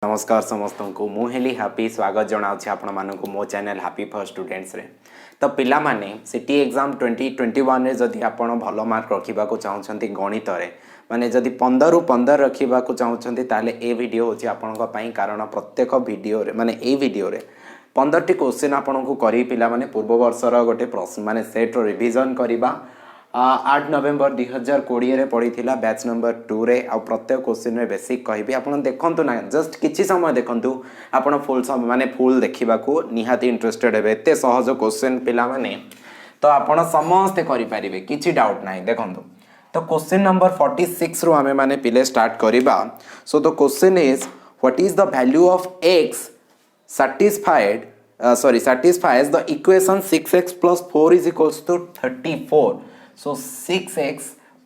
नमस्कार समस्त को मुझे हैप्पी स्वागत जनाऊँ आपण मानक मो चैनल हैप्पी फॉर स्टूडेंट्स रे। तो पिला माने सिटी एग्जाम 2021 रे जदि आपण भल मार्क रखा चाहते गणित रे माने जदि 15 ରୁ 15 रखा चाहते ताले ए वीडियो होची आपण पई कारण प्रत्येक वीडियो रे माने ए वीडियो रे 15 टी क्वेश्चन आपण को करी पिला माने पूर्व वर्षर गोटे प्रश्न माने सेट रो रिवीजन करिबा 8 नवेम्बर 2020 रे पड़ी थिला बैच नंबर 2 रे आ प्रत्येक क्वेश्चन रे बेसिक कहबी आपण देखंतु ना जस्ट किछि समय देखंतु आपण फुल समय माने फुल देखिबा को निहाती इंटरेस्टेड हेबे एते सहज क्वेश्चन पिला माने तो आपण समस्त करि परिबे किछि डाउट नाही देखंतु। तो क्वेश्चन नंबर 46 रो हमें माने पिले स्टार्ट करिबा। So the question is what is the value of x satisfies the equation 6x plus 4 is equals to 34। so 6x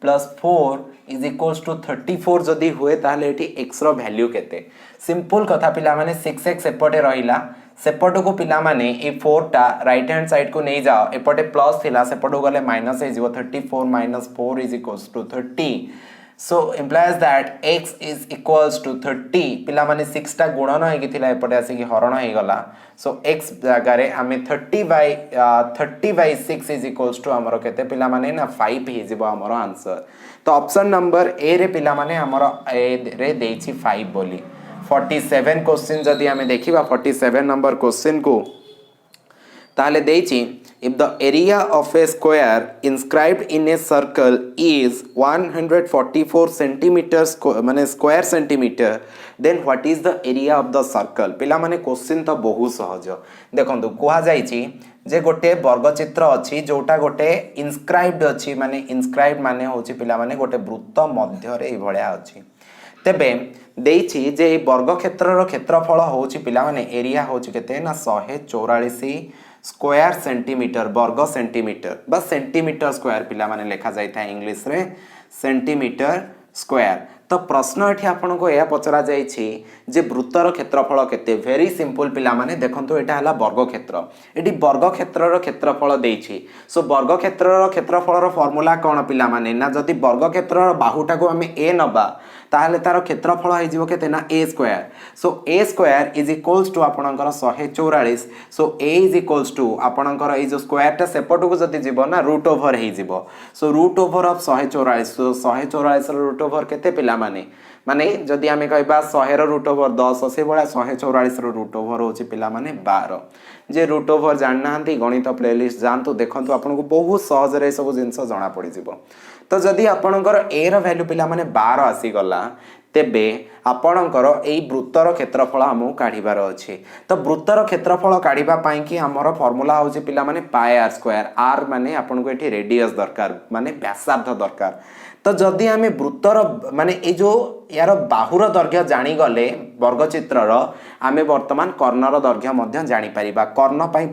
plus 4 is equals to 34 जदि हुए ताहले एटी x रो वैल्यू केते सिंपल कथा पिला माने 6x एपटे रहिला सेपट को पिला माने ए 4 टा राइट हैंड साइड को नहीं जाओ एपटे प्लस थिला सेपट गले माइनस हे जीवो 34 minus 4 is equals to 30। so implies that x is equals to 30 पिला माने 6 टा गुणन हे किथिला एपटे आसी कि हरण हे गला। so x जगह रे हमें 30/6 is equals to हमरो केते पिला माने ना 5 हे जीवो हमरो आंसर। तो ऑप्शन नंबर ए रे पिला माने हमरो ए रे देछि 5 बोली। 47 क्वेश्चन जदि हमें देखिबा 47 नंबर क्वेश्चन को ताले देछि if the area of a square inscribed in a circle is 144 centimeters माने square centimeter then what is the area of the circle। पिला माने क्वेश्चन तो बहुत सहज देखंतु कोहा जाईछि जे गोटे वर्ग चित्र अछि जोटा गोटे इनस्क्राइब्ड अछि माने इनस्क्राइब्ड माने होछि पिला माने गोटे वृत्त मध्य रे ई भलिया अछि तेबे देछि जे वर्ग क्षेत्रर क्षेत्रफल होछि पिला माने एरिया होछि केते ना 144 स्क्वायर सेंटीमीटर वर्ग सेंटीमीटर बस सेंटीमीटर स्क्वायर पिला माने लेखा जाय था इंग्लिश रे सेंटीमीटर स्क्वायर। तो प्रश्न एठी आपन को या पचरा जाय छी जे वृत्तर क्षेत्रफल केते वेरी सिंपल पिला माने देखंतु एटा हला वर्ग क्षेत्र एठी वर्ग क्षेत्रर क्षेत्रफल देछि। सो वर्ग क्षेत्रर क्षेत्रफलर फार्मूला कोन पिला माने ना जदी वर्ग क्षेत्रर बाहुटा को हमें a नबा ताहले तार क्षेत्रफल हे जीवो केते ना a square. So a square is equals to आपनकर 144। So a is equals to आपनकर ए जो स्क्वायर टा सेपट को जदी जीवो ना रूट ओवर हे जीवो। So root over of 144 so 144 रो रूट ओवर केते पिला माने माने जदी हमें कहबा 100 रो रूट ओवर 10 से बडा 144 रो रूट ओवर होची पिला माने 12। जे रूट ओवर जाननांती गणित प्लेलिस्ट जानतु देखंतु आपन को बहुत सहज रे सब जिंस जाना पड़ी जीवो। तो जदि आपनकर a रो वैल्यू पिला माने 12 आसी गला तेबे आपनकर एई वृत्तर क्षेत्रफल हमु काढिबार अछि। तो वृत्तर क्षेत्रफल काढिबा पई कि हमर फार्मूला होछि पिला माने पाई r स्क्वायर r माने आपन को एठी रेडियस दरकार माने व्यासार्ध दरकार। तो जदि हमें वृत्तर माने ए जो यार बाहुर दैर्घ्य जानी गले वर्ग चित्रर आमे वर्तमान कर्णर दैर्घ्य मध्य जानि परिबा। कर्ण पई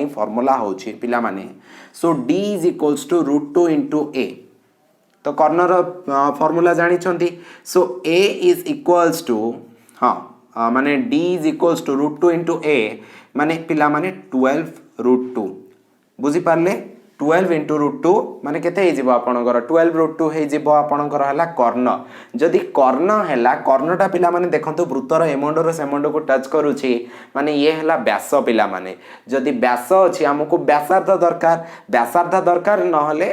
फार्मूला होछि पिला माने सो d is equals to √2 into a। तो कर्णर फार्मूला जानि छंती सो a is equals to माने d is equals to √2 into a माने पिला माने 12 √2 बुझी पारले 12 into √2 माने केते हे जीवो आपनकर 12 √2 हे जीवो आपनकर हला कर्ण। जदि कर्ण हला कर्णटा पिला माने देखंतु वृत्तर एमंडर सेमंड को टच करूछि माने ये हला व्यास पिला माने जदि व्यास अछि हमकु व्यासार्ध दरकार नहले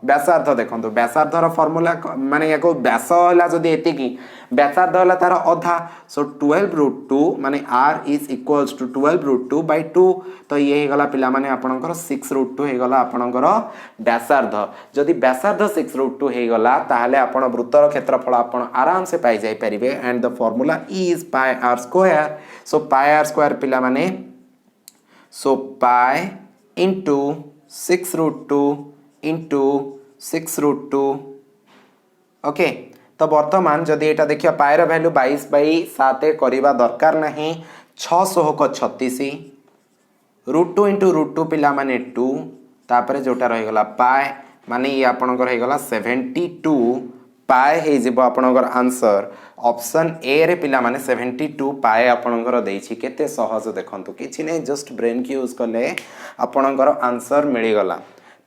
व्यासार्ध देखंतु व्यासार्धर फार्मूला माने याको व्यास हला जदि एतिकी व्यासार्ध हला तार आधा। सो 12 √2 माने r is equals to 12 √2 by 2। तो ये हे गला पिला माने आपनकर 6 √2 हे गला आपनकर व्यासार्ध। जदि व्यासार्ध 6 √2 हे गला ताहले आपण वृत्तर क्षेत्रफल आपण आराम से पाई जाई परिबे and the formula is pi r square. So pi r square पिला माने so pi into 6 √2 into 6 √2 okay. तो वर्तमान जदि एटा देखिया पायर वैल्यू 22/7 करिबा दरकार नहीं 600 को 36 √2 into √2 पिला माने 2 तापरे जोटा रहि गला पाई माने ये आपनकर हे गला 72 पाई हे जिवो आपनकर आंसर ऑप्शन ए रे पिला माने 72 पाई आपनकर देछि केते सहज देखंतु किछि नै जस्ट ब्रेन की यूज करले आपनकर आंसर मिली गला।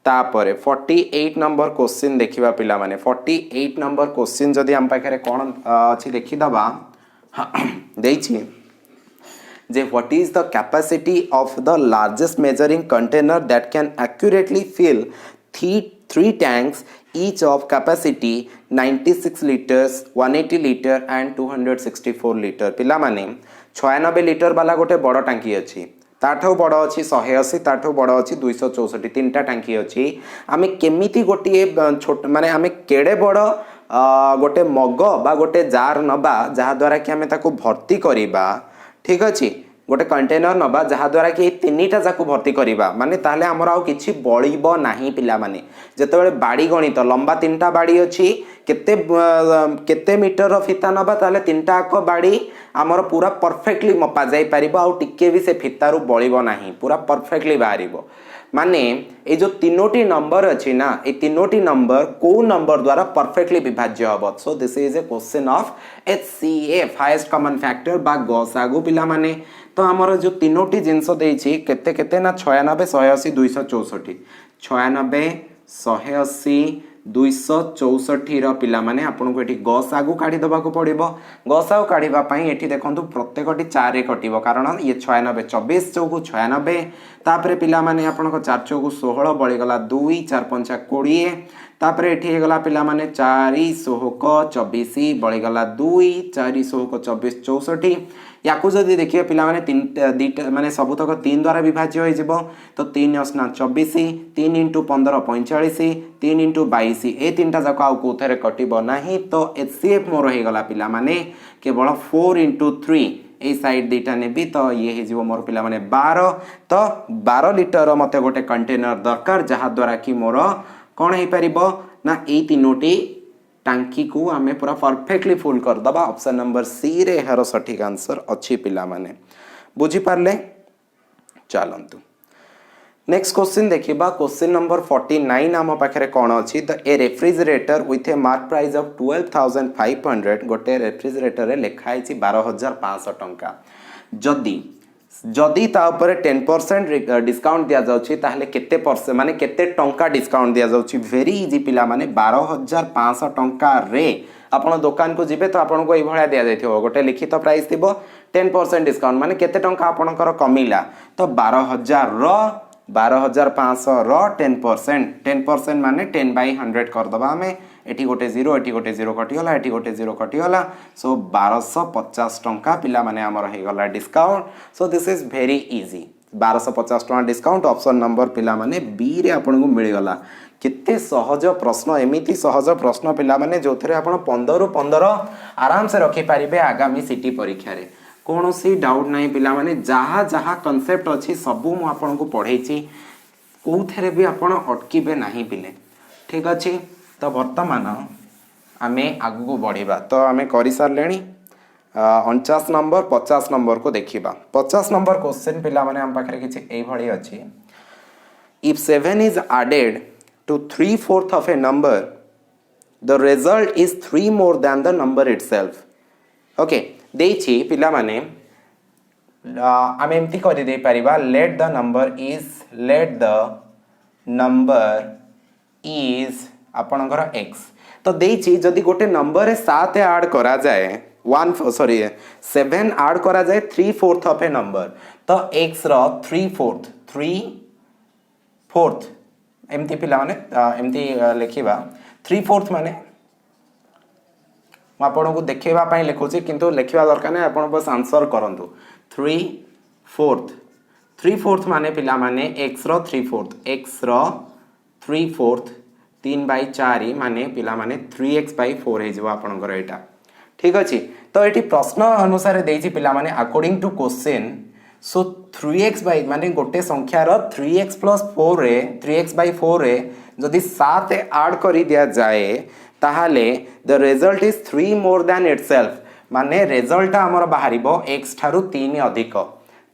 तापरे 48 नंबर क्वेश्चन देखिबा पिला माने 48 नंबर क्वेश्चन जदि हम पाखरे कोन अछि देखि दबा ଦେଇଛି जे what is the capacity of the largest measuring container that can accurately fill three tanks each of capacity 96 liters 180 liter and 264 liter पिला माने 96 लिटर वाला गोटे बड़ टांकी अच्छी ताठो बड़ अच्छी 180 ताठो बड़ अच्छी 264 तीनटा टांकी अच्छी आमे केमिति गोटे छोट माने आमे केड़े बड़ गोटे मग बा गोटे जार नबा जहा द्वारा कि आमे ताको भर्ती करिबा ठीक अच्छे गोटे कंटेनर नबा जहाँ द्वारा कि तीनटा जाकू भर्ती करवा माने ताहले हमर आउ किछि बळिबो नाही पिला माने जेतेबेले बाड़ी गणित लंबा तीनटा बाड़ी अछि केते केते मीटर फिता नबा ताहले तीनटा आक बाड़ी हमर पूरा परफेक्टली मपा जाई परिबो आउ टिके भी से फितारु बळिबो नाही पूरा परफेक्टली बाहरिबो माने ए जो तीनोटी नंबर अच्छी ना ए तीनोटी नंबर को नंबर द्वारा परफेक्टली विभाज्य हम so this is a question of HCF highest common factor बा गसागु पिला माने तो हमर जो तीनोटी जिंस देछि केते केते ना 96 180 264 96 180 264 रो पिला माने आपन को एठी गसागु काढी दबा को पड़िबो गसागु काढीबा पई एठी देखंतु प्रत्येकटी 4 रे कटिबो कारण ये 96 24 चौकु 96 तापरे पिला माने आपन को 4 चौकु 16 बळी गला 2 4 5 20 तापरे एठी हे गला पिला माने 4 16 24 बळी गला 2 4 16 24 64 याकू जदि देखिए पिला माने तीन दीटा माने सबुतक 3 द्वारा विभाज्य होई जिवो तो 3 * 24 3 * 15 45 3 * 22 ए तीनटा जाक आउ कोथरे कटिबो नाही तो HCF मोर हे गला पिला माने केवल 4 * 3 ए साइड दीटा नेबी तो ये हे जिवो मोर पिला माने 12 तो 12 लिटर मते गोटे कंटेनर दरकार जहा द्वारा कि मोर कोन हे परिबो ना ए तीनोटी टांकी को आमे पूरा परफेक्टली फुल कर दबा ऑप्शन नंबर सी रे हर सठिक आंसर अच्छी पिला माने बुझी पारले चलंतु नेक्स्ट क्वेश्चन देखिबा क्वेश्चन नंबर 49 आम पाखरे कोन अछि the A refrigerator with A mark price of 12500 गोटे रेफ्रिजरेटर रे लेखाइ छि 12500 टंका जदी जदि ता ऊपर 10% डिस्काउंट दिया जाउछि ताहले केते परसेंट माने केते टंका डिस्काउंट दिया जाउछि वेरी इजी पिला माने 12500 टंका रे आपण दुकान को जिबे तो आपण को ए भळा दिया जाइथिबो गोटे लिखित प्राइस थिबो 10% डिस्काउंट माने केते टंका आपणकर कमिला तो 12000 रो 12500 रो 10% माने 10/100 कर दबा हमें एठी गोटे 0 एठी गोटे 0 कटि होला एठी गोटे 0 कटि होला सो 1250 टंका पिला माने हमर हे गला discount so this is very easy 1250 टंका डिस्काउंट ऑप्शन नंबर पिला माने बी रे आपन को मिल गला केते सहज प्रश्न एमिति सहज प्रश्न पिला माने जोथरे आपन 15 रु 15 आराम से रखि पारिबे आगामी सिटी परीक्षा रे कौन सी डाउट नहीं पिला माने जहाँ जहाँ कॉन्सेप्ट अच्छी सबू मु आपन को पढ़ेछि कोथरे भी आपन अटकीबे नहीं पिले ठीक अछि तो वर्तमान आमे आगु को बढ़िबा तो आमे करि सारलेनी 49 नंबर 50 नंबर को देखिबा 50 नंबर क्वेश्चन पिला माने हम पाखरे किछि एई भଳି अछि if 7 is added to 3/4 of a number the result is 3 more than the number itself okay देछि पिला माने आमे एमती करि दे परिबा let the number is आपणकर x तो देछि जदि गोटे नंबर रे 7 ऐड करा जाए 7 ऐड करा जाए 3/4 ऑफ ए नंबर तो x रो 3/4 एमती पिला माने एमती लिखिबा 3/4 माने आपण को देखेबा पई लिखुची किंतु लिखिबा दरकार नै आपण बस आंसर करंतु 3/4 माने पिला माने x रो 3/4 3/4 माने पिला माने 3x/4 हे जो आपनकर एटा ठीक अछि तो एटी प्रश्न अनुसार देछि पिला माने according to question so 3x माने गोटे संख्या रो 3x + 4 रे 3x/4 रे जदि 7 ऐड करि दिया जाए ताहाले the result is 3 more than itself माने रिजल्ट हमर बाहरिबो x ठारू 3 अधिक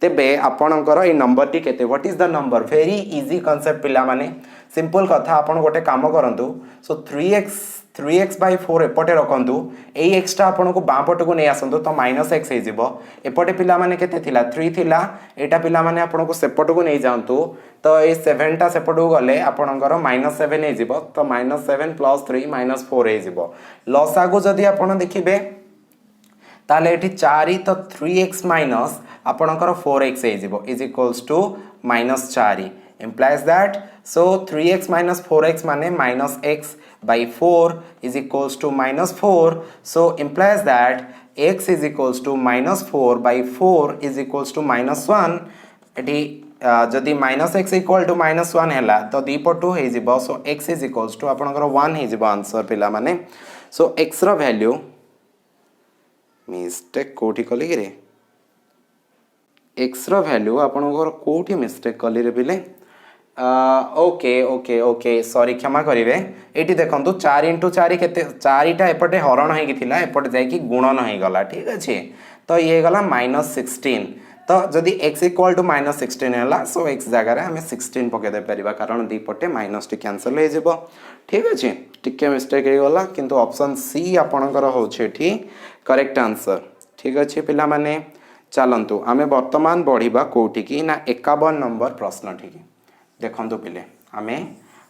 तेबे आपणकर ए नंबर टी केते what is the number very easy concept पिला माने सिंपल कथा आपण गोटे काम करंतु सो 3x/4 एपटे रखंतु ए x टा आपण को बां पट को नै आसंतु तो -x हे जिवो एपटे पिला माने केते थिला 3 थिला एटा पिला माने आपण को सेपट को नै जांतु तो ए 7 टा सेपट को गले आपणकर -7 हे जिवो तो -7 + 3 -4 हे जिवो लसागु जदी आपण देखिबे ताले एठी 4 तो 3x माइनस आपणकर 4x is equals to -4 implies that so 3x minus 4x माने minus x by 4 is equals to -4 so implies that x is equals to -4 by 4 is equals to -1 एठी जदि -x equal to -1 हैला तो दी पटु हे जिवो so x is equals to आपणकर 1 हे जिवो answer पिला माने so x रो वैल्यू मिस्टेक कोठी कली रे x रो वैल्यू आपणकर कोठी मिस्टेक कली रे पिले ओके ओके ओके सॉरी क्षमा करिवे एटी देखंतु 4 * 4 केते 4टा एपटे हरण हे किथिला एपटे जाय कि गुणन हे गला ठीक अछि तो ये गला -16 तो जदि x इक्वल टू -16 हैला सो x जगह रे हमें 16 पके दे परिबा कारण दी पटे माइनस टी कैंसिल हे जेबो ठीक अछि टिके मिस्टेक हे गला किंतु ऑप्शन सी आपणकर हो छेठी करेक्ट आंसर ठीक अछि पिला माने चलंतु आमे वर्तमान बढ़िबा कोठी की ना 51 नंबर प्रश्न ठीक देखंतु पिले आमे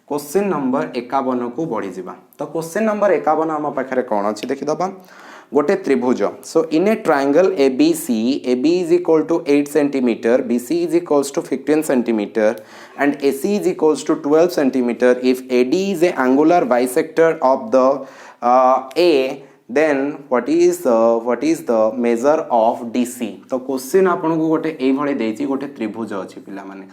क्वेश्चन नंबर 51 को बढ़ी जिबा तो क्वेश्चन नंबर 51 हम पाखरे कोन अछि देखि दबा गोटे त्रिभुज so in a triangle ABC AB is equal to 8 cm BC is equals to 15 cm and AC is equals to 12 cm if AD is a angular bisector of the A then what is the measure of DC तो question आपन को गोटे एई भळे देछि गोटे त्रिभुज अछि पिला माने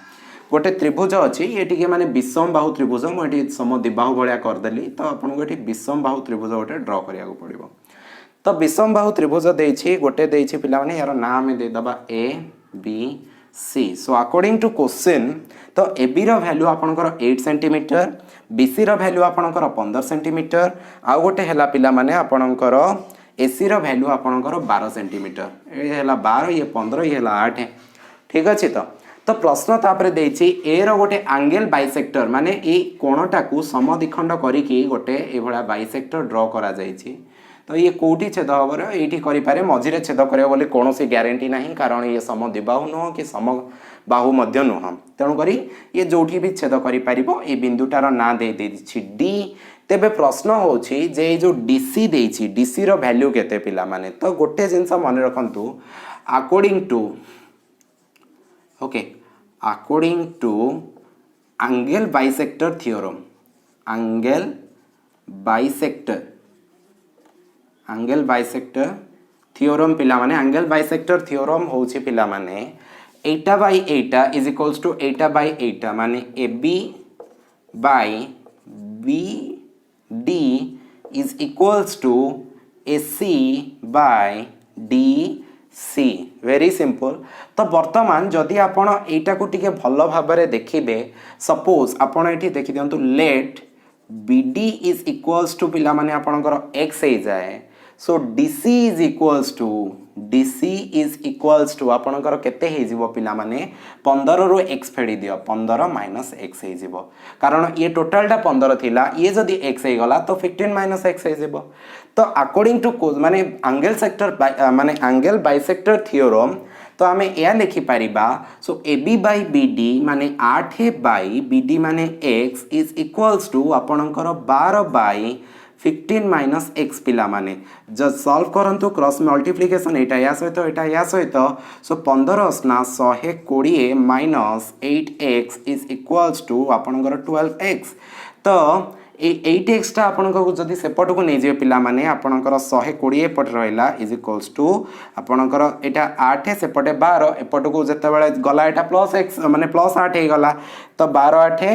गोटे त्रिभुज अछि एटी के माने विषम बाहु त्रिभुज म एटी समद्विबाहु भलिया कर देली तो आपन को एटी विषम बाहु त्रिभुज गोटे ड्रा करिया को पड़िबो तो विषम बाहु त्रिभुज देछि गोटे देछि पिला माने यार नाम दे दबा A B C so according to question तो AB रो वैल्यू आपनकर 8 cm BC रो वैल्यू आपनकर 15 cm आ गोटे हेला पिला माने आपनकर AC रो वैल्यू आपनकर 12 cm ए हेला 12 ये 15 ये हेला 8 ठीक अछि तो प्रश्न तापरे देछि ए रो गोटे एंगल बाइसेक्टर माने ए कोणटा को समद्विखंड करिकि गोटे ए भला बाइसेक्टर ड्रा करा जाइछि तो ये कोठी छेद हबर एठी करि पारे मझिरे छेद करियो बोली कोनोसी ग्यारंटी नाही कारण ये समद्विबाहु न कि समबाहु मध्य न तेणु करी ये जोठी भी छेद करि पारिबो ए बिंदुटार ना दे देछि डी तेबे प्रश्न होछि जे जो डीसी देछि डीसी रो वैल्यू केते पिला माने तो गोटे जिंस मन रखंतु according to okay according to angle bisector theorem angle bisector theorem पिला माने एंगल बाइसेक्टर थ्योरम होछि पिला माने 8/8 इज इक्वल्स टू 8/8 माने AB by BD is equals to AC by DC very simple तो वर्तमान जदि आपण एटा को टिके भलो भाबरे देखिबे सपोज आपण एठी देखि दियंतु late BD is equals to पिला माने आपणकर x हे जाए सो DC is equals to आपणकर केते हे जिवो पिला माने 15 रो x फेडी दियो 15 माइनस x हे जिवो कारण ये टोटल टा 15 थिला ये जदि x हे गला तो 15 माइनस x हे जिवो तो अकॉर्डिंग टू माने एंगल बाइसेक्टर थ्योरम तो आमे या लिखि परिबा सो AB by BD माने 8 by BD माने x is equals to आपणकर 12 by 15 माइनस x पिला माने जब सॉल्व करंतु क्रॉस मल्टीप्लिकेशन एटा या सहित सो 15 स्ना 120 minus 8x is equals to आपणकर 12x तो 8x टा आपणको जदि सेपट को नै जे पिला माने आपणकर 120 पट रहला इज इक्वल्स टू आपणकर एटा 8 सेपटे 12 एपट को जते बेले गला एटा प्लस x माने प्लस 8 हे गला तो 12 8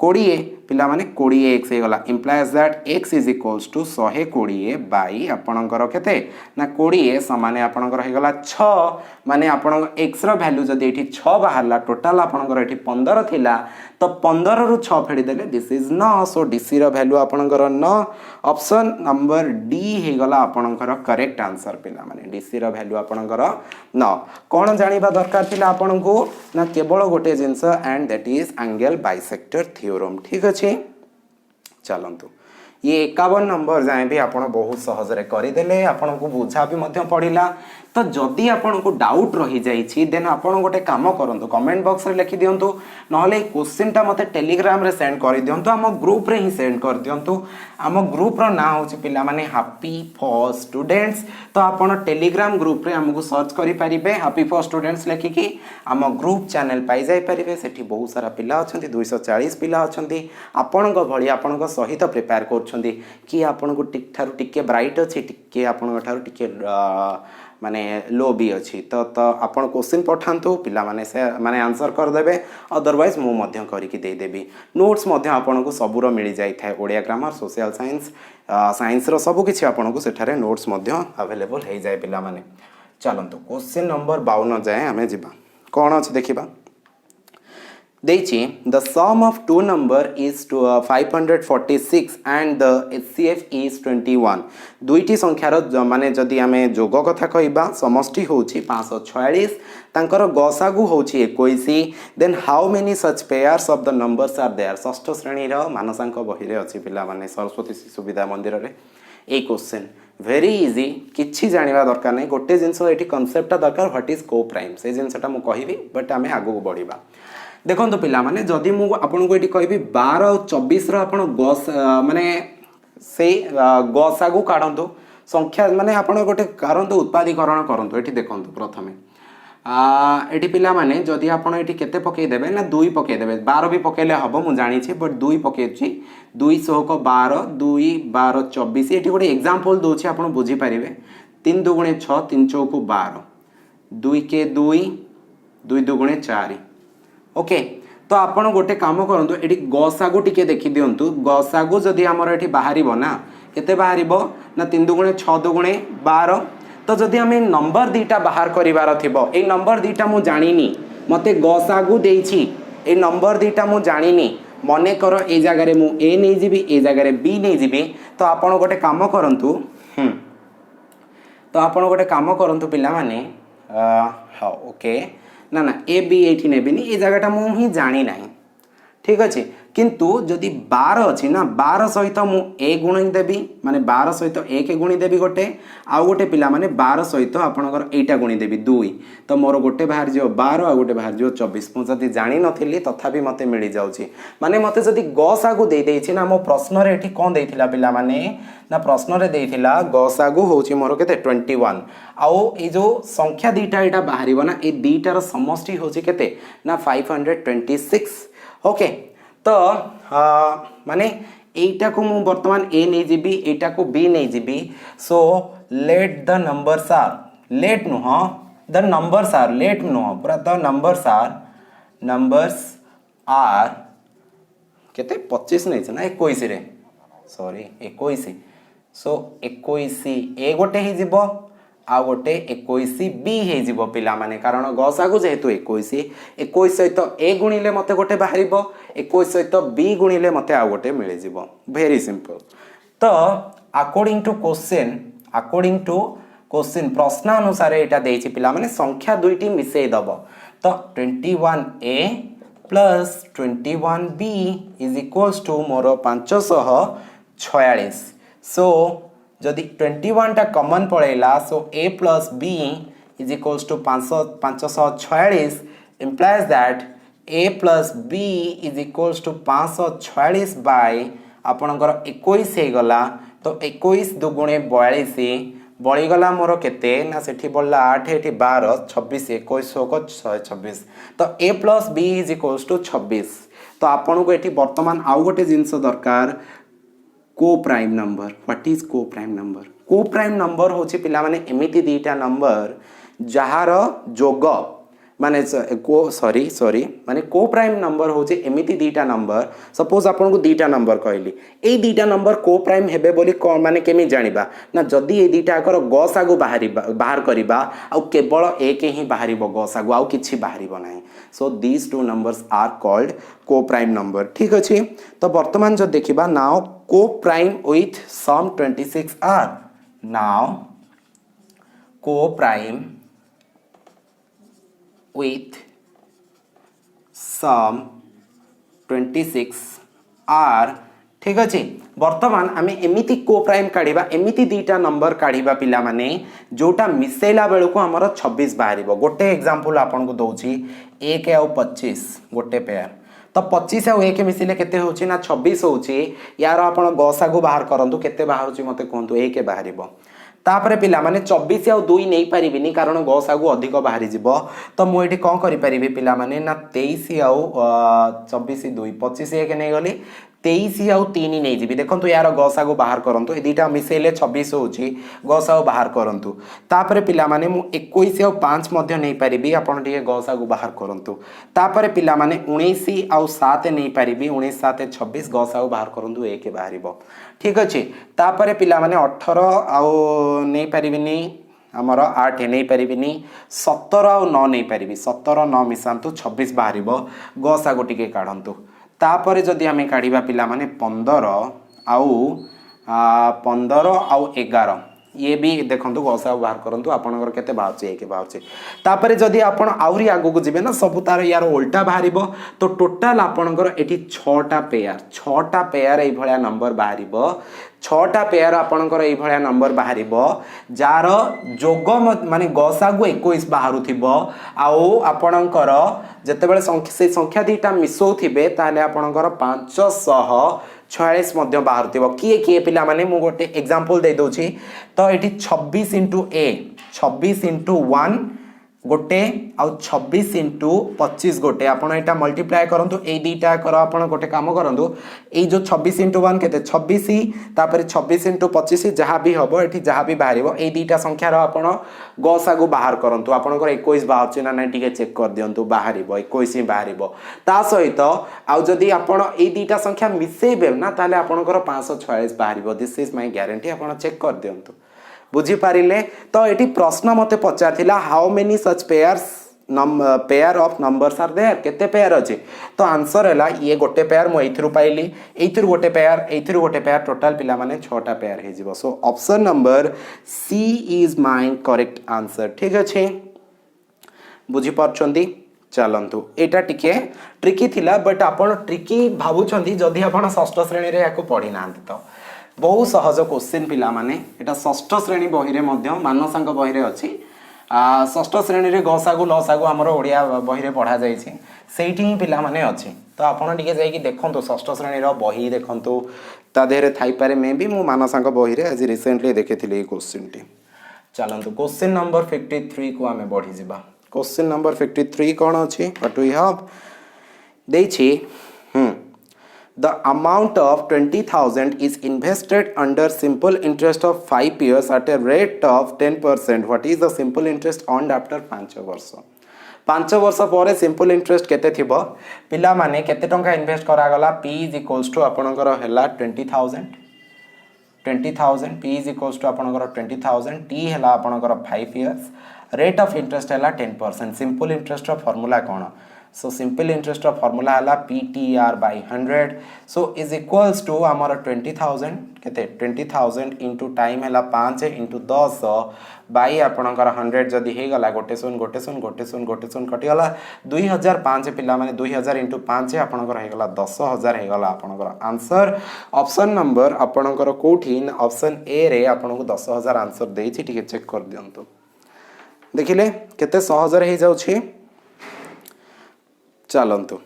20 पिला माने 20x हे गला implies that x is equals to 120 by आपणकर केते ना 20 समान आपणकर हे गला 6 माने आपण x रो वैल्यू जदि एठी 6 बाहरला टोटल आपणकर एठी 15 थिला तो 15 रु 6 फेडी देले दिस इज न सो डीसी रो वैल्यू आपणकर न ऑप्शन नंबर डी हे गला आपणकर करेक्ट आंसर पिला माने डीसी रो वैल्यू आपणकर न कोन जानिबा दरकार थिला आपणको ना केवल गोटे जिंस and that is angle bisector theorem ठीक अछि चलंतु ये 51 नंबर जाए भी आपण बहुत सहज रे करि देले आपण को बुझा भी मध्य पढिला तो जदि आपन को डाउट रही जाइछि देन आपन गोटे काम करंतु कमेंट बॉक्स रे लिखि दियंतु नहले क्वेश्चन टा मते टेलीग्राम रे सेंड कर दियंतु हम ग्रुप रे ही सेंड कर दियंतु हम ग्रुप रो ना होछि पिला माने हैप्पी फॉर स्टूडेंट्स तो आपन टेलीग्राम ग्रुप रे हमको सर्च करि परिबे हैप्पी फॉर स्टूडेंट्स लेखि कि हम ग्रुप चैनल पाई जाय परिबे सेठी बहुत सारा पिला अछंती 240 पिला अछंती आपन को भଳି आपन को सहित प्रिपेयर करछंती कि आपन को टिक थारु टिके ब्राइट अछि टिके आपन को थारु टिके माने लो भी अच्छी तो आपण क्वेश्चन पठांतु पिला माने से माने आंसर कर देबे अदरवाइज मु मध्य करिकि दे देबी नोट्स मध्य आपन को सबुर मिल जाई थाए Odia grammar social science science रो सब किछि आपन को सेठारे नोट्स मध्य अवेलेबल हे जाय पिला माने चलंतु क्वेश्चन नंबर 52 जाय हमें जिबा कोन अछि देखिबा देछि the sum of two number is to 546 and the HCF is 21 दुईटी संख्यार माने जदि आमे जोग कथा कहबा समष्टि होछि 546 तांकर गसागु होछि 21 then how many such pairs of the numbers are there षष्ठ श्रेणी रो मानसांक बही रे अछि पिला माने सरस्वती शिशु विद्या मंदिर रे ए क्वेश्चन वेरी इजी किछि जानिबा दरकार नै गोटे जिंस एठी कांसेप्ट दरकार व्हाट इज को प्राइम से जिंसटा मु कहिबी बट आमे आगु बढ़िबा देखो तो पिला माने जदि मु आपन को एठी कहबी 12 और 24 रो आपन गस माने से गसागु काढंतु संख्या माने आपन गोटे करंतु उत्पादीकरण करंतु एठी देखंतु प्रथमे एठी पिला माने जदि आपन एठी केते पके देबे ना 2 पके देबे 12 भी पकेले हबो मु जानि छी बट 2 पकेछि 200 को 12 2 12 24 एठी गोटे एग्जांपल दोछि आपन बुझी परिबे 3 दुगुणे 6 3 चौको 12 2 के 2 2 दुगुणे 4 ओके तो आपण गोटे काम करंतु एठी गसागु टिके देखि दियंतु गसागु जदि हमर एठी बाहरिबो ना केते बाहरिबो ना 3 दुगुणे 6 दुगुणे 12 तो जदि हमें नंबर दीटा बाहर करिवार थिबो ए नंबर दीटा मु जानिनी मते गसागु देइछि ए नंबर दीटा मु जानिनी मने करो ए जगह रे मु ए नै जिबी ए जगह रे बी नै जिबी तो आपण गोटे काम करंतु तो आपण गोटे काम करंतु पिला माने हां ओके ना ना ए बी एठी नेबिनी ए जगहटा मु ही जानी नाही ठीक अछि किंतु जदि 12 अछि ना 12 सहित मु ए गुणी देबी माने 12 सहित 1 गुणी देबी गोटे आ गोटे पिला माने 12 सहित आपनकर एटा गुणी देबी 2 तो मोर गोटे बाहर जो 12 आ गोटे बाहर जो 24 मु जदि जानी नथिली तथापि मते मिली जाउची माने मते जदि गसागु दे देछि ना मो प्रश्न रे एठी कोन देथिला पिला माने ना प्रश्न रे देथिला गसागु होची मोर केते 21 आउ ए जो संख्या दीटा एटा बाहरिबो ना ए दीटार समष्टि होची केते ना 526 ओके तो माने एटा को मु वर्तमान ए नै जिबी एटा को बी नै जिबी so let the numbers are let नु हां द नंबर्स आर लेट नु पूरा द नंबर्स आर केते 25 नै छ ना 21 रे सॉरी 21 सो 21 ए गोटे ही जिवो आ गोटे 21 बी हे जिवो पिला माने कारण गसागु जेहेतु 21 सहित ए गुणिले मते गोटे बाहरिबो 21 सहित बी गुणिले मते आ गोटे मिले जिवो वेरी सिंपल तो अकॉर्डिंग टू क्वेश्चन प्रश्न अनुसार एटा देछि पिला माने संख्या दुईटी मिसेई दबो तो 21a plus 21b is equals to मोर 546 सो जदि 21 टा कॉमन पड़ेला सो a plus b is equals to 546 implies that a plus b is equals to 546 by आपनकर 21 हे गला तो 21 दुगुणे 42 बळी गला मोर केते ना सेठी बोलला 8 एठी 12 26 21 को 126 तो a plus b is equals to 26 तो आपन को एठी वर्तमान आउ गोटे जिंस दरकार को प्राइम नंबर व्हाट इज को प्राइम नंबर होची पिला माने एमिति दीटा नंबर जहार जोग माने सॉरी माने को प्राइम नंबर होची एमिति दीटा नंबर सपोज आपन को दीटा नंबर कहली ए दीटा नंबर को प्राइम हेबे बोली माने केमी जानिबा ना जदी ए दीटा कर गसागु बाहर करिबा आ केवल एक ही बाहरिबो गसागु आ किछि बाहरिबो नाही so these two numbers are called coprime number ठीक अछि तो वर्तमान जो देखिबा now coprime with sum 26 are now coprime with sum 26 are ठीक अच्छे बर्तमान आम एमती को प्राइम काढ़ा एमती दीटा नंबर काढ़ा पिला माने जोटा मिसेला बेलू को आमर 26 बाहर गोटे एग्जांपल आपन को दौची 1 आउ 25 गोटे पेयर तो 25 आउ 1 मिसिले केते होची ना 26 होची यार आपण गसा को बाहर करंतु केते बाहर मते कहतु 1 बाहर तापर पिला माने 24 आउ 2 नहीं पारिबिनी कारण गसा को अधिक बाहरी जीवो तो मु एठी कोन करि परिबी पिला माने ना 23 आउ 24 2 25 1 नहीं गली 23 आउ 3 नहीं जी देखो यार गसा को बाहर करंतु ए दीटा मिसेले 26 होची गसा को बाहर करंतु तापर पिला माने मु 21 आउ 5 मध्ये नहीं पारिबी आपण टिके गसा को बाहर करंतु तापर पिला माने 19 आउ 7 नहीं पारिबी 19 7 26 गसा को बाहर करंतु 1 बाहरिबो ठीक अछि तापर पिला माने 18 आउ नहीं पारिबिनी आमर 8 नहीं पारिबिनी 17 आउ 9 नहीं पारिबी 17 9 मिसांतु 26 बाहरिबो गसा को टिके काढंतु तापर जदि आम काढ़ा पिला माने 15 आउ 11 ये भी देखो गसा बाहर करूँ आपंकर केते बाहर एक बाहर तापर जदि आपण आहरी आगू को जीवे ना सब तार यार उल्टा बाहर तो टोटाल आपणकर एटी 6टा पेयर ये नंबर बाहर 6टा पेयर आपणकर ये नंबर बाहर जार जोग माने गसा को 21 बाहर आउ आपणकर जितेबाला से संख्या दीटा मिसौथिबे ताले आपणकर 546 मध्य बाहर किए किए पिला माने मु गोटे एग्जांपल दे दोची तो एठी 26 इंटू ए 26 इंटू 1 गोटे आउ 26 इंटू 25 गोटे आपण एटा मल्टीप्लाई करंतु ए दीटा कर आपण गोटे काम करंतु ए जो 26 इंटू 1 केते 26 तापर 26 इंटू 25 जहाँ भी हबो एठी जहाँ भी बाहरिबो ए दीटा संख्या रो आपण गसा को बाहर करंतु आपणकर 21 बाहर छै ना नै टिके चेक कर दियंतु बाहरिबो 21 ही बाहरिबो ता सहित आउ जदी आपण ए दीटा संख्या मिसेबे ना ताले आपणकर 546 बाहरिबो दिस इज माय गारंटी आपण चेक कर दियंतु बुझी पारिले तो एटी प्रश्न मते पचारथिला how many such pair of numbers are there केते पेयर अछि तो आंसर हैला ये गोटे पेयर मु एथिरु पाइली एथिरु गोटे पेयर टोटल पिला माने 6टा पेयर हे जिवो so option number C is my correct answer ठीक अछि बुझी परछंती चलंतु एटा टिके ट्रिकी थिला बट आपण ट्रिकी भाबुछंती जदी आपण षष्ठ श्रेणी रे याको पढी नांत तो बहुत सहज क्वेश्चन पिला माने एटा षष्ठ श्रेणी बही रे मध्य मानसांक बही रे अछि षष्ठ श्रेणी रे गसागु लसागु हमर ओडिया बही रे पढा जाई छी सेठी ही पिला माने अछि तो आपण टिके जाई कि देखंतु षष्ठ श्रेणी रो बही देखंतु ता देहरे थाई पारे मे भी मु मानसांक बही रे आज रिसेंटली देखिथिले ए क्वेश्चन टी चलंतु क्वेश्चन नंबर 53 को आमे बढ़ी जिबा क्वेश्चन नंबर 53 कोन अछि व्हाट वी हैव देछि The amount of 20,000 is invested under simple interest of 5 years at a rate of 10%. What is the simple interest earned after 5 वर्ष 5 वर्ष पर सिंपल इंटरेस्ट केते थिबो पिला माने केते टंका इन्वेस्ट करा गला p is equals to आपनकर हैला 20000 p is equals to आपनकर 20000 t हैला आपनकर 5 years रेट ऑफ इंटरेस्ट हैला 10%. Simple interest row formula cone so simple interest of formula hela PTR by 100 so is equals to amara 20000 केते 20000 into time हला 5 into 10 by आपनकर 100 जदी हे गला गोटे सुन कटि गला 2005 पिला माने 2000 into 5 आपनकर हे गला 10000 हे गला आपनकर आंसर ऑप्शन नंबर आपनकर कोठी ऑप्शन ए रे आपनको 10000 आंसर देई छी ठीक चेक कर दियंतु देखिले केते 1000 हे जाउ छी चलंतु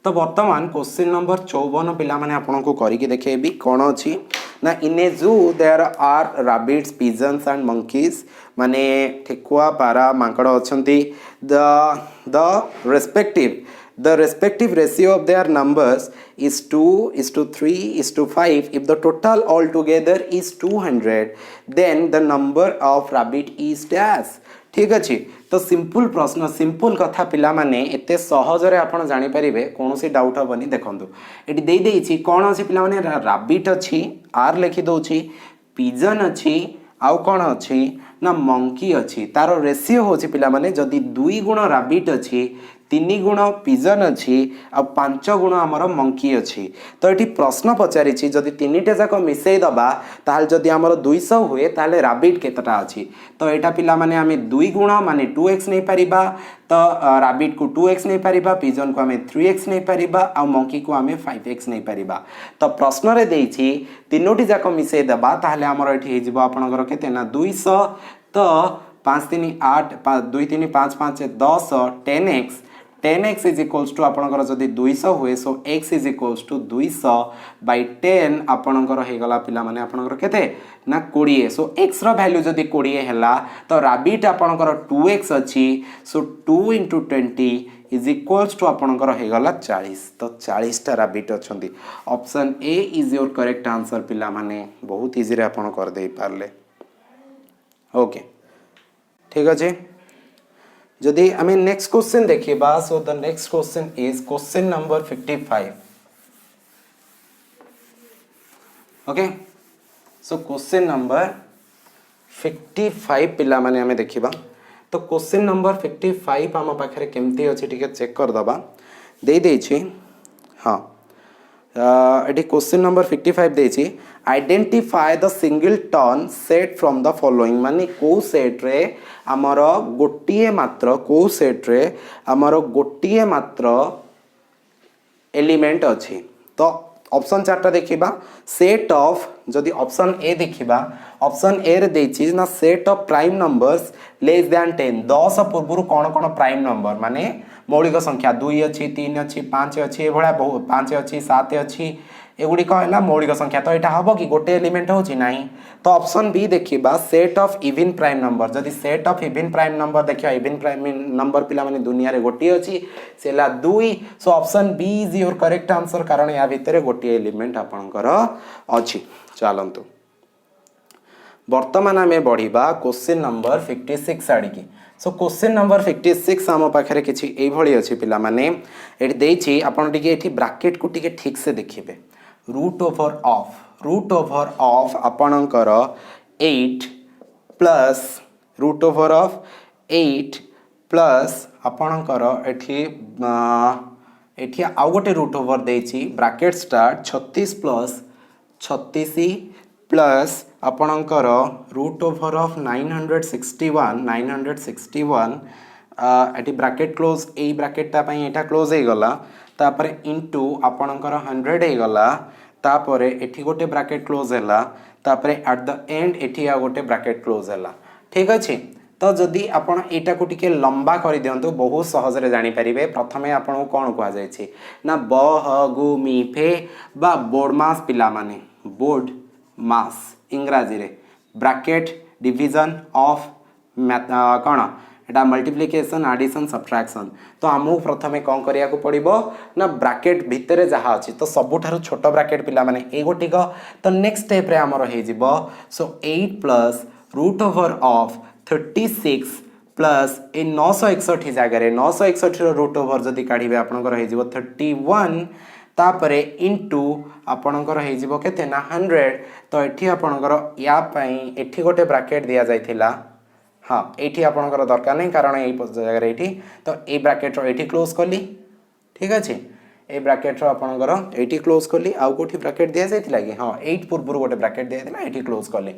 तो वर्तमान क्वेश्चन नंबर 54 पिला माने आपनको करिके देखेबी कोन अछि ना in a zoo there are rabbits pigeons and monkeys माने ठेकुआ पारा मांकड़ अछंती the respective ratio of their numbers is 2:3:5 if the total altogether is 200 then the number of rabbit is dash ठीक अच्छे तो सिंपल प्रश्न सिंपल कथा पिला माने एते सहज रे आपण जानि परिबे कोनोसी डाउट हबनी देखंतु एटी देई देइछि कोन अछि पिला माने रैबिट अछि आर लिखि दोछि पिजन अछि आउ कोन अछि ना मंकी अछि तारो रेशियो होछि पिला माने जदी 2 गुण रैबिट अछि तीन गुण पिजन अच्छी आ 5 गुण आमर मंकी अच्छी तो ये प्रश्न पचारि जदि तीन टे जाक मिसई दबा ताल जदि आमर 200 हुए ताले राबिट केतटा अच्छी तो यहाँ पिला माने आमे 2 गुण माने 2x नहीं पारिबा तो राबिट को 2x नहीं पारिबा पिजन को आमे 3x नहीं पारिबा आ मंकी को आमे 5x नहीं पारिबा तो प्रश्न रे देइछि तीनोटी जाक मिसई दबा ताले आमर एठी हे जिवो आपनकर केते ना 200 तो 5 3 8 2 3 5 5 10 10x इज इक्वल्स टू आपनकर जदि 200 हुए so x is equals to 200 by 10 आपनकर हे गला पिला माने आपनकर केते ना 20 सो x रो वैल्यू जदि 20 हैला तो राबिट आपनकर 2x अछि सो 2 * 20 इज इक्वल्स टू आपनकर हे गला 40 तो 40 टा राबिट अछंती option A is your correct answer पिला माने बहुत इजी रे आपन कर दे पारले ओके ठीक अछि जदि आमे नेक्स्ट क्वेश्चन देखिबा so the next question is question number 55 okay so question number 55 पिला माने आमे देखिबा तो क्वेश्चन नंबर 55 आम पाखरे केमती अछि ठीक चेक कर दबा दे दे छी हां एटी क्वेश्चन नंबर 55 देछि identify the singleton set from the following माने को सेट रे हमर गोटिए मात्र को सेट रे हमर गोटिए मात्र एलिमेंट अछि तो ऑप्शन चारटा देखिबा सेट ऑफ जदि ऑप्शन ए देखिबा ऑप्शन ए रे देछि ना set of prime numbers less than 10 10 पूर्व कोन प्राइम नंबर माने मौलिक संख्या 2 अच्छी 3 अच्छी 5 अच्छी एभला बहुत 5 अच्छी 7 अच्छी एगुडी कहला मौलिक संख्या तो एटा हबो कि गोटे एलिमेंट होची नाही तो ऑप्शन बी देखिबा set of even prime number जदि set of even prime number देखिया इवन प्राइम नंबर पिला माने दुनिया रे गोटी अछि सेला 2 so option B is your correct answer कारण या भितरे गोटी एलिमेंट आपनकर अछि चलंतु वर्तमान आमे बढ़िबा क्वेश्चन नंबर 56 आडी की सो क्वेश्चन नंबर 56 आम पाखरे किछि एई भଳି अछि पिला माने एठी देछि आपण टिके एठी ब्रैकेट को टिके ठीक से देखिबे रूट ओवर ऑफ आपणकर 8 plus root over of 8 plus आपणकर एठी एठी आउ गोटे रूट ओवर देछि ब्रैकेट स्टार्ट 36 प्लस 36 प्लस आपणकर रूट ओवर ऑफ 961 एटी ब्रैकेट क्लोज ए ब्रैकेट ता पई एटा क्लोज हे गला तापर इनटू आपणकर 100 हे गला तापर एठी गोटे ब्रैकेट क्लोज हैला तापर एट द एंड एठी आ गोटे ब्रैकेट क्लोज हैला ठीक अछि तो जदि आपण एटा को टिके लंबा कर दियंतु बहुत सहज रे जानि परिबे प्रथमे आपण कोन को आ जाय छी ना ब ह गु मी फे बा बोर्ड मास पिला माने बोर्ड मास इंग्राजी रे ब्रैकेट डिवीजन ऑफ कौन एटा मल्टीप्लिकेशन एडिशन सब्ट्रैक्शन तो आमु प्रथमे कौन करिया को पड़िबो ना ब्रैकेट भितरे जहा अछि तो सबुठारु छोट ब्रैकेट पिला माने ए गोटिक तो नेक्स्ट स्टेप रे हमर हे जिवो so 8 plus root over of 36 plus ए 961 जगह रे 961 रो रूट ओवर जदी काढिबे आपनकर हे जिवो 31 तापरे इनटू आपणकर हे जिवो केते ना 100 तो एठी आपणकर या पई एठी गोटे ब्रैकेट दिया जायथिला हां एठी आपणकर दरकार नै कारण ए जगह रे एठी तो ए ब्रैकेट रो एठी क्लोज करली ठीक अछि ए ब्रैकेट रो आपणकर एठी क्लोज करली आउ कोठी ब्रैकेट दिया जायथिला कि हां 8 पूर्व गोटे ब्रैकेट दिया दिला एठी क्लोज करली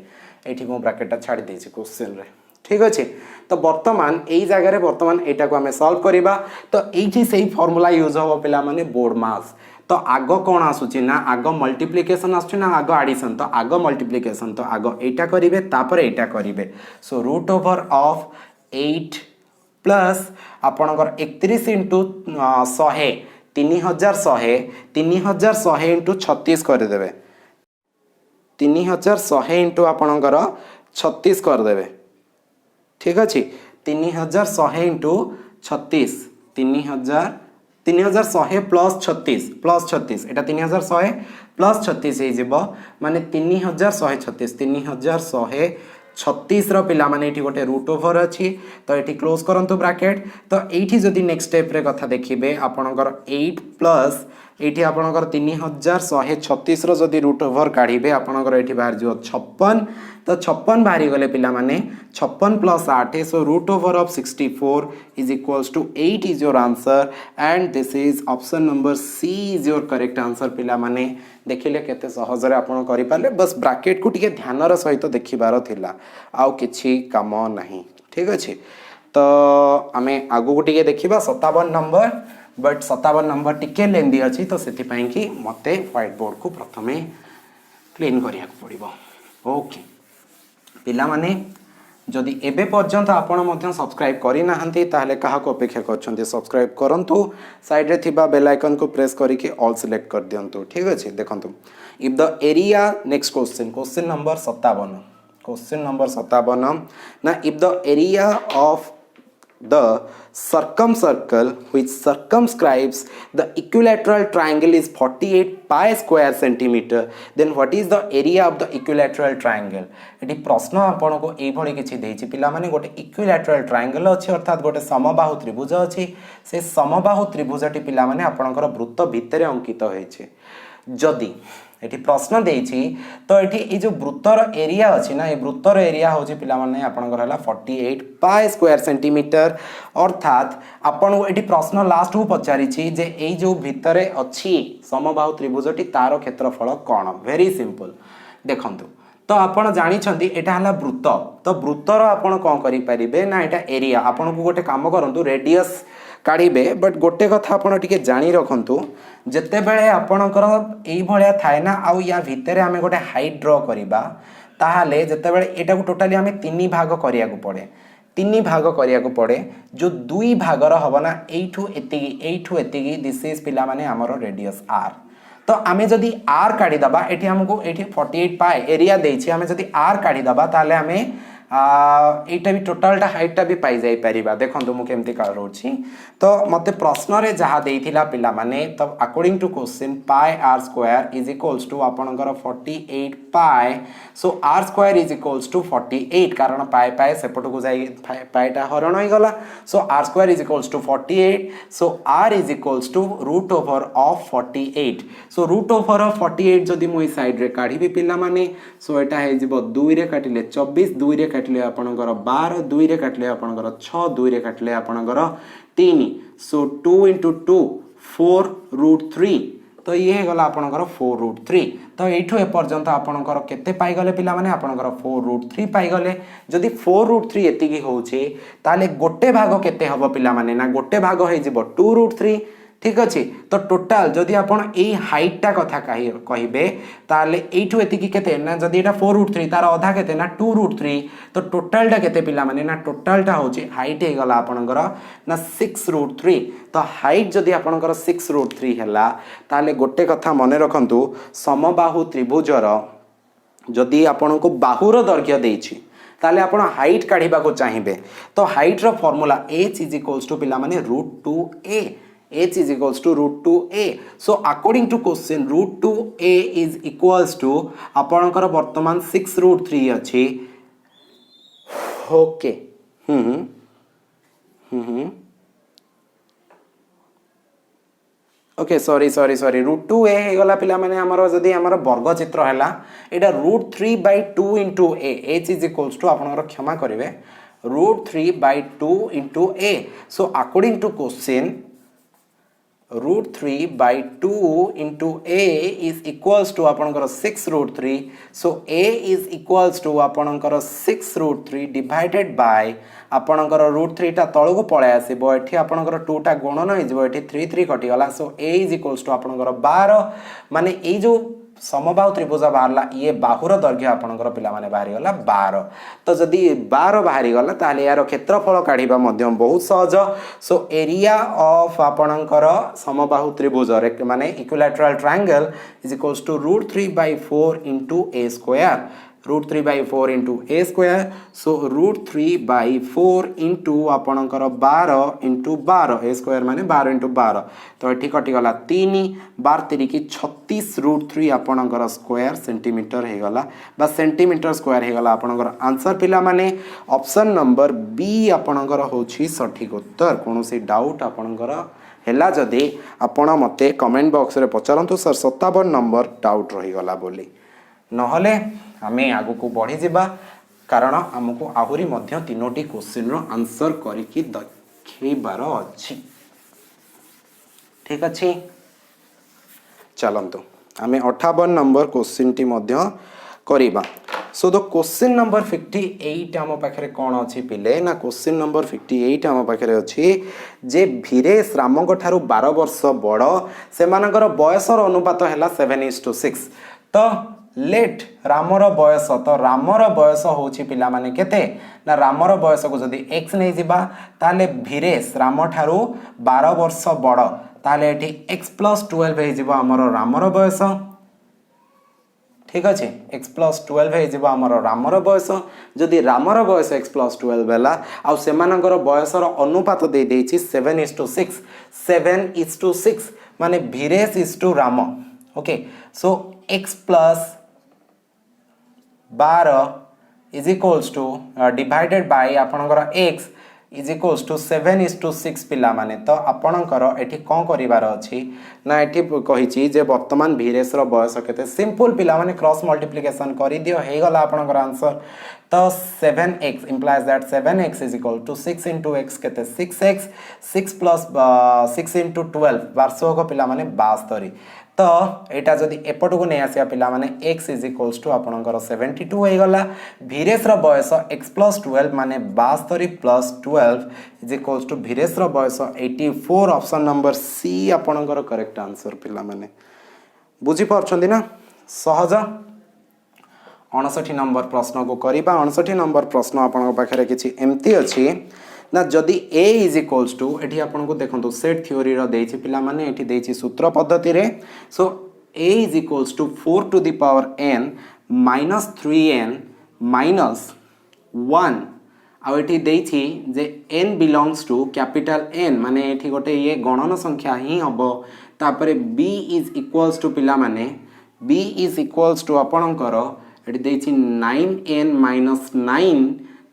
एठी को ब्रैकेट ता छाडी देछि क्वेश्चन रे ठीक अछि तो वर्तमान एई जगह रे वर्तमान एटा को हमें सॉल्व करिबा तो एठी सेही फार्मूला यूज हो पिला माने बोर्ड मास तो आग कौन आसुची ना आग मल्टीप्लिकेशन आसुची ना आग एडिशन तो आग मल्टीप्लिकेशन तो आग एटा करिवे तापर एटा करिवे so root over of 8 plus आपणकर 31 इंटू 100 3100 इंटू 36 कर देबे 3100 इंटू आपणकर 36 कर देबे ठीक अछि 3100 इंटू 36 3100 प्लस 36 एटा 3100 प्लस 36 हे जिवो माने 3136 रो पिला माने एठी गोटे रूट ओवर अछि तो एठी क्लोज करंतु ब्रैकेट तो एठी जदी नेक्स्ट स्टेप रे कथा देखिबे आपनकर 8 प्लस ये आपंकर 3136 जदि रूट ओवर काढ़े आपंकर ये बाहर जो 56 तो 56 बाहरी गले पिला माने 56 plus 8 so root over of 64 is equals to 8 is your answer and this is option number C is your correct answer पिला माने देखिले केते सहज रे आपण करि पाले बस ब्रैकेट को टिके ध्यान र सहित देखिबार थिला आउ किछि काम नाही ठीक अछि तो आमे आगु को टिके देखिबा 57 नंबर बट 57 नंबर टिके लेंदी अछि तो सेति पई कि मते व्हाइट बोर्ड को प्रथमे क्लीन करिया पड़िबो ओके पिला माने जदि एबे पर्यंत आपण मध्य सब्सक्राइब करि नाहंती ताहले काहा को अपेक्षा करछन्ती सब्सक्राइब करंतु साइड रे थिबा बेल आइकन को प्रेस करी के ऑल सिलेक्ट कर दियंतु ठीक अछि देखंतु if the area next question number 57 question number 57 ना if the area of the circumcircle which circumscribes the equilateral triangle is 48 pi square centimeter then what is the area of the equilateral triangle eighty प्रश्न आपण को एई भली किछि देछि पिला माने गोटे इक्विलैटरल ट्रायंगल अछि अर्थात गोटे समबाहु त्रिभुज अछि से समबाहु त्रिभुजटी पिला माने आपणकर वृत्त भितरे अंकित होइछे जदि एटी प्रश्न देछि तो एटी ए जो वृत्तर एरिया अछि ना ए वृत्तर एरिया होछि पिला माने आपणकर हला 48 पाई स्क्वायर सेंटीमीटर अर्थात आपण एटी प्रश्न लास्ट को पचारि छि जे ए जो भितरे अछि समबाहु त्रिभुजटी तार क्षेत्रफल कोन वेरी सिंपल देखंतु तो आपण जानि छथि एटा हला वृत्त तो वृत्तर आपण कोन करि परिबे ना एटा एरिया आपण को गोटे काम करंतु रेडियस काढ़े बट गोटे कथा आपड़ टे जाणी रखु जिते बड़े आपणकर ये थाए ना आउ या भितर आम गोटे हाइट ड्र करवा ताहले जिते बड़े एटा को टोटाली आम 3 भाग करिया को पड़े 3 भाग करिया को पड़े जो 2 भागर हम ना एठू एतिकी दिस इज पिला माने हमरो रेडियस आर तो आमे जदि आर काढ़ी दबा एठी हमको एठी 48 पाए एरिया देछि आमे जदि आर काढ़ी दबा ताले आमे एटा भी टोटलटा हाइटटा भी पाई जाई परिबा देखंतु मु केमति करूछि तो मते प्रश्न रे जहा देइथिला पिला माने तब according to question pi r square is equals to आपनकर 48 pi so r square is equals to 48 कारण पाई पाई सेपट को जाई पाईटा हरण होई गला so r square is equals to 48 so r is equals to root over of 48 so root over of 48 जदि मु side रे काढी भी पिला माने सो एटा हे जिवो 2 रे काटिले 24 2 रे काटिले आपनकर 12 2 रे काटिले आपनकर 6 2 रे काटिले आपनकर 3 सो 2 into 2 4 root 3 तो ये गला आपनकर 4 root 3 तो एठो ए पर्यंत आपनकर केते पाई गले पिला माने आपनकर 4 root 3 पाई गले जदि 4 root 3 एतिकी होउछे ताले गोटे भाग केते हबो पिला माने ना गोटे भाग हे जिवो 2 root 3 ठीक अच्छे तो टोटाल जदि आपण ए हाइटटा कथा कहिबे ताले एठू एतिकी केते ना जदि एटा 4 root 3 तार आधा केते ना 2 root 3 तो टोटालटा केते पिला माने ना टोटालटा होचे हाइट हे गला आपणकर ना 6 root 3 तो हाइट जदि आपणकर 6 root 3 हैला ताले गोटे कथा मने रखंतु समबाहु त्रिभुजर जदि आपण को बाहुर दैर्घ्य देछि ताले आपण हाइट काढिबा को चाहिबे तो हाइट रो फार्मूला h = पिला माने √2a h is equals to √2a so according to question √2a is equals to आपणकर वर्तमान 6 √3 अछि ओके ओके सॉरी √2a हे गला पिला माने हमरो जदी हमरो वर्ग चित्र हैला एटा √3/2 into a h is equals to आपणकर क्षमा करिवे √3/2 into a so according to question √3/2 into a is equals to आपणकर 6 √3 so a is equals to आपणकर 6 √3 divided by आपणकर √3 टा तळको पळे आसीबो एठी आपणकर 2 टा गुणन होई जिवो एठी 3 3 कटि गला so a is equals to आपणकर 12 माने ए जो समबाहु त्रिभुज बाहरला ये बाहुर दैर्घ्य आपणकर पिला माने बाहरी गला 12 तो जदी 12 बाहरी गला ताले यार क्षेत्रफल काढिबा मध्यम बहुत सहज सो एरिया ऑफ आपणकर समबाहु त्रिभुज माने equilateral triangle is equals to √3/4 into a square √3/4 into a square so √3/4 into आपणकर 12 इंटू 12 ए स्क्वायर माने 12 इंटू 12 तो ये कटिगला 3 12 3 की 36 √3 आपणकर स्क्वायर सेंटीमीटर हो गला बा सेंटीमीटर स्क्वायर हो गला आपणकर आंसर पिला माने ऑप्शन नंबर बी आपणकर होछि सठिक उत्तर कौन सी डाउट आपणकर हेला जदि आपण मते कमेंट बॉक्स रे पचारंतु सर 57 नंबर डाउट रही गला बोली नहले आमे आगु को बढ़ी जिबा कारण हमको आहुरी मध्य तीनोटी क्वेश्चन रो आंसर करिकि देखैबार अछि ठीक अछि चलंतु आमे 58 नंबर क्वेश्चन टी मध्य करिबा सो द क्वेश्चन नंबर 58 आम पाखे कौन अच्छी पिले ना क्वेश्चन नंबर 58 आम पाखे अच्छी जे भीरेश राम ठारू 12 वर्ष बड़ से बयसर अनुपात है 7:6 तो लेट रामर बयस तो रामर बयस हूँ पिला माने केते ना रामर बयस को जदि x नहीं जिबा ताले भीरेश राम ठारू 12 वर्ष बड़ ताले एठी x+12 हो जिबा हमर रामर बयस ठीक अच्छे x+12 हो आमर रामर बयस जदि रामर बयस x+12 है आउ से बयसर अनुपात दे देछि 7:6 7:6 माने भीरेश इज टू राम okay so x+12 is equals to divided by आपनकर x इज इक्वल्स टू 7:6 पिला माने तो आपणकर एठी कौन करिवार अछि ना एठी कहिछि जे वर्तमान भीरेश रो बयस केते सिंपल पिला माने क्रॉस मल्टीप्लिकेशन करि दियो हे गला आपणकर आंसर तो 7x implies that 7x is equal to 6 into x केते 6x 6 plus 6 into 12 वार्षिक पिला माने 72 तो एटा जदि एपट को नहीं आसिया पिला माने x इज इक्वल्स टू आपणकर 72 हो गला भीरेश रो बयस x+12 माने 72 + 12 इज इक्वल्स टू भीरेश रो बयस 84 ऑप्शन नंबर सी आपणकर करेक्ट आंसर पिला माने बुझी पारछंदी ना सहज 59 नंबर प्रश्न को करिबा 59 नंबर प्रश्न आपन पाखरे किछि एमती अछि ना जदि a इज इक्वल्स टू एठी आपन को देखंतु सेट थ्योरी रो देछि पिला माने एठी देछि सूत्र पद्धति रे so a is equals to 4 to the power n minus 3n minus 1 आ एठी देछि जे n belongs to capital N माने एठी गोटे ये गणन संख्या ही हबो तापरे b इज इक्वल्स टू पिला माने b इज इक्वल्स टू आपनकर एठी देछि 9n - 9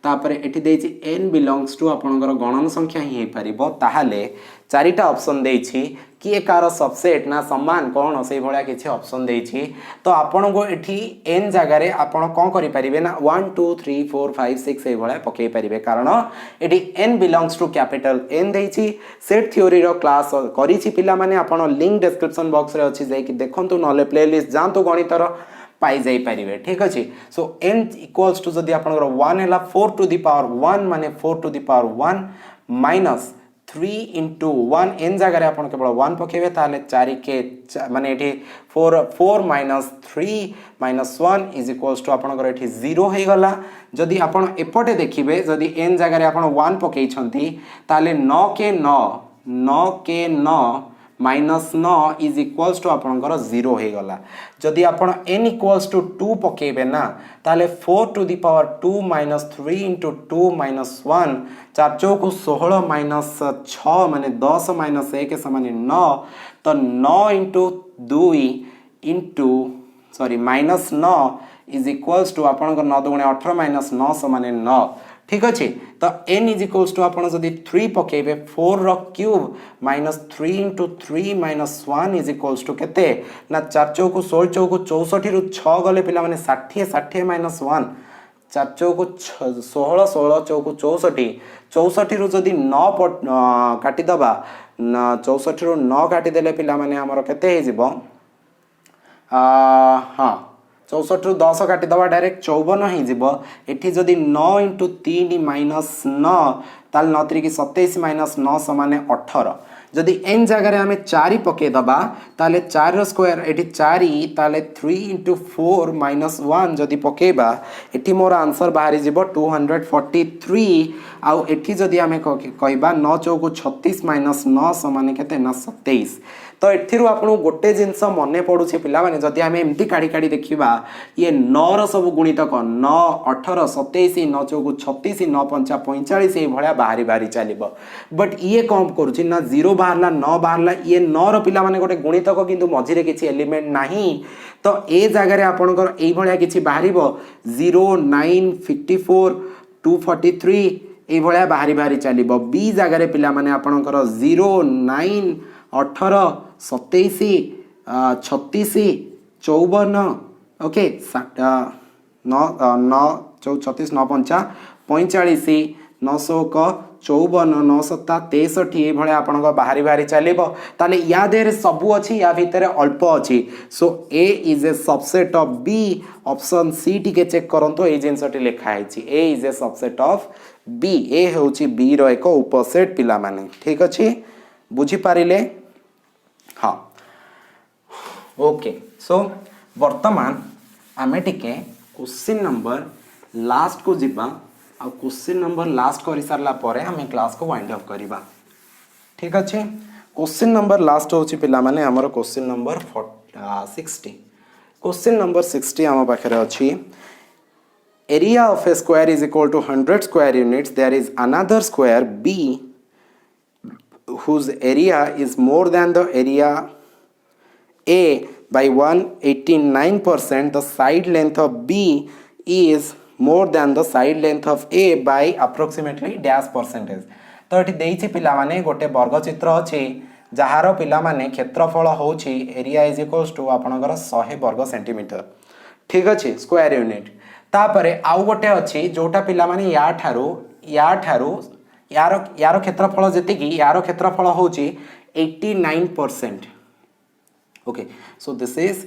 तापरे एठी देछि n बिलोंग्स टू आपनकर गणन संख्या ही पारिबो ताहाले चारिटा ऑप्शन देछि कि एकार सबसेट ना समान कोन से भलिया किछि ऑप्शन देछि तो आपन को एठी n जगह रे आपन कोन करि परिबे ना 1 2 3 4 5 6 ए भलिया पके परिबे कारण एठी n belongs to capital N देछि सेट थ्योरी रो क्लास करिछि पिला माने आपन लिंक डिस्क्रिप्शन बॉक्स रे अछि जाई कि देखंतु नले प्लेलिस्ट जानतु गणितर पाई जाई परिबे ठीक अछि सो n इक्वल्स टू जदि आपनकर 1 हैला 4 टू द पावर 1 माने 4 to the power 1 minus 3 into 1 n जगह रे आपन केवल 1 पकेबे ताले 4 के माने एठी 4 minus 3 minus 1 is equals to आपनकर एठी 0 हे गला जदि आपन एपटे देखिबे जदि n जगह रे आपन 1 पकेइ छंती ताले 9 के 9 माइनस 9 इज इक्वल्स टू आपनकर 0 हे गला जदि आपन n इक्वल्स टू 2 पकेबे ना ताले 4 to the power 2 minus 3 into 2 minus 1 4 चौक 16 minus 6 माने 10 minus 1 समान 9 तो 9 into 2 into sorry minus 9 is equals to आपनकर 9 दुगुणे 18 minus 9 समान 9 ठीक अच्छे तो n इज इक्वल्स टू आपन जदि 3 पकेबे 4 रो cube minus 3 into 3 minus 1 is equals to केते ना 4 चौक 16 चौक 64 रु 6 गले पिला माने 60 60 minus 1 4 चौक 16 16 चौक 64 64 रु जदि 9 काटी दबा 64 रु 9 काटी देले पिला माने हमर केते हे जिवो हां 64 रु 10 काटी दबा डायरेक्ट 54 ही जिवो एठी जदि 9 into 3 minus 9 ताल 9 3 की 27 minus 9 समान 18 जदि n जगह आम 4 पकईदबा ताले 4 स्क्वायर एटी 4 ताले 3 into 4 minus 1 जदि पकेबा एटी मोर आंसर बाहरी जीवो 243 आउ एटी जदि आम कहबा 9 चौकु 36 माइनस 9 समान केते ना 27 तो एथिरु आपन गोटे जिनस मने पडुछि पिला माने जदि आम एमती काढी काढी देखिबा ये 9 र सब गुणितक 9 18 27 9 चौकु 36 9 5 45 ए भलिया बाहरी बाहरी चलिबो बट ये कम करूछि ना 0 बाहरला 9 बाहरला ये 9 र पिला माने गोटे गुणितक किंतु मझिरे किछि एलिमेंट नाही तो ए जगह रे आपनकर एई भलिया किछि बाहरिबो 0 9 54 243 ए भलिया बाहरी बाहरी चलिबो बी जगह रे पिला माने आपनकर 0 9 18 27 36 54 ओके 9 9 36 9 5 45 900 54 9 63 ये भाया आपण बाहरी बाहरी चलो ताले या देर सबू अच्छी या भितर अल्प अच्छी so A is a subset of B option C टी चेक करंतु ए जिनसटी लिखाई A is a subset of B A होची बी रो एक उपसेट पिला माने ठीक अच्छी बुझी पारिले हाँ ओके सो वर्तमान आमे टिके क्वेश्चन नंबर लास्ट को जिबा आ क्वेश्चन नंबर लास्ट कर सारा पर आम क्लास को वाइंड अप करवा ठीक अच्छे क्वेश्चन नंबर लास्ट होची पिला माने हमर क्वेश्चन नंबर 60 क्वेश्चन नंबर 60 आम पाखे अच्छी area of a square is equal to 100 square units there is another square B whose area is more than the area A by 189%, the side length of B is more than the side length of A by approximately dash percentage. तो ये देइछि पिला माने गोटे वर्ग चित्र अछि जहार पिला माने क्षेत्रफल होछि एरिया इज इक्वल्स टू आपनकर 100 वर्ग सेंटीमीटर ठीक अछि स्क्वायर यूनिट तापरे आउ गोटे अछि जोटा पिला माने या ठारू यार क्षेत्रफल जेतिकी यार क्षेत्रफल होची 89% ओके सो दिस इज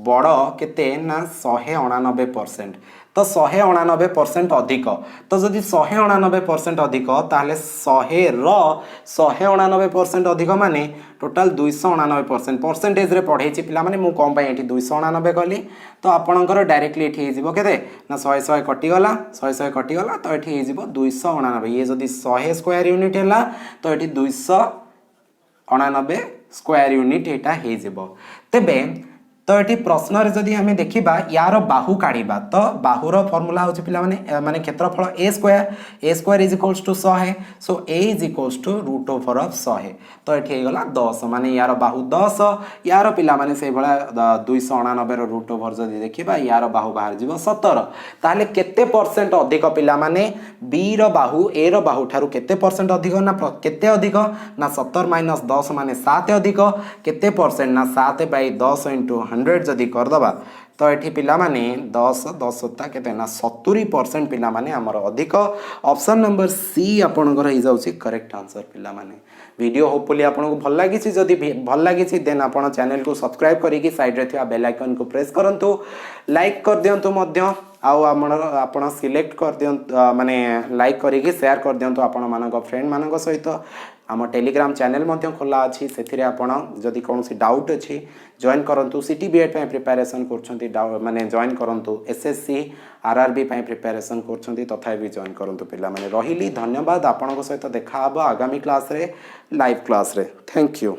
बड़ केते ना 189% तो 189% अधिक तो जदि 189% अधिक ताहले 100% अधिक माने टोटाल 299% परसेंटेज रे पढ़ेछि पिला माने मु कम पई एठी 299 कहली तो आपणकर डायरेक्टली एठी हे जिवो केते ना 100 कटि गला 100 कटि गला तो एठी हे जिवो 299 ये जदि 100 स्क्वायर यूनिट हैला तो एठी 299 स्क्वायर यूनिट एटा हे जिवो तेबे तो ये प्रश्न रे जदि हमें देखिबा यार बाहु काढ़ीबा तो बाहुर फॉर्मूला होची पिला माने माने क्षेत्रफल a square is equals to 100 so a is equals to root over of 100 तो एठी हे गला 10 माने यार बाहु 10 यार पिला माने से भला 299 रो रूट ओवर जदि देखिबा यार बाहु बाहर जीवो 17 ताले केते परसेंट अधिक पिला माने b रो बाहु a रो बाहु थारु केते परसेंट अधिक ना केते अधिक ना 17 माइनस 10 माने 7 अधिक केते परसेंट ना 7 बाय 10 into 100 जदि करदबा तो ये पिला माने 10 10 केते ना 70% पिला माने हमर अधिक ऑप्शन नंबर सी आपनकर हो जाउची करेक्ट आंसर पिला माने वीडियो होपफुली आपनको भल लागि छि जदि भल लागि छि देन आपण चैनल को सब्सक्राइब करी कि साइड रे थिया बेल आइकन को प्रेस करंतु लाइक कर दियंतु मध्य आउ आपण सिलेक्ट कर दियंतु माने लाइक करी कि शेयर कर दियंतु आपण मानक फ्रेंड मानक सहित आम टेलीग्राम चैनल मध्य खोला अच्छी से आपण जदि कौन डाउट अच्छी जॉइन करंतु सिटी बीएड पे प्रिपरेशन करछंती माने जॉइन करंतु एसएससी आरआरबी पे प्रिपरेशन करछंती तथा भी जॉइन करंतु पिला माने रहिली धन्यवाद आपन सहित देखा हबो आगामी क्लास रे लाइव क्लास रे थैंक यू।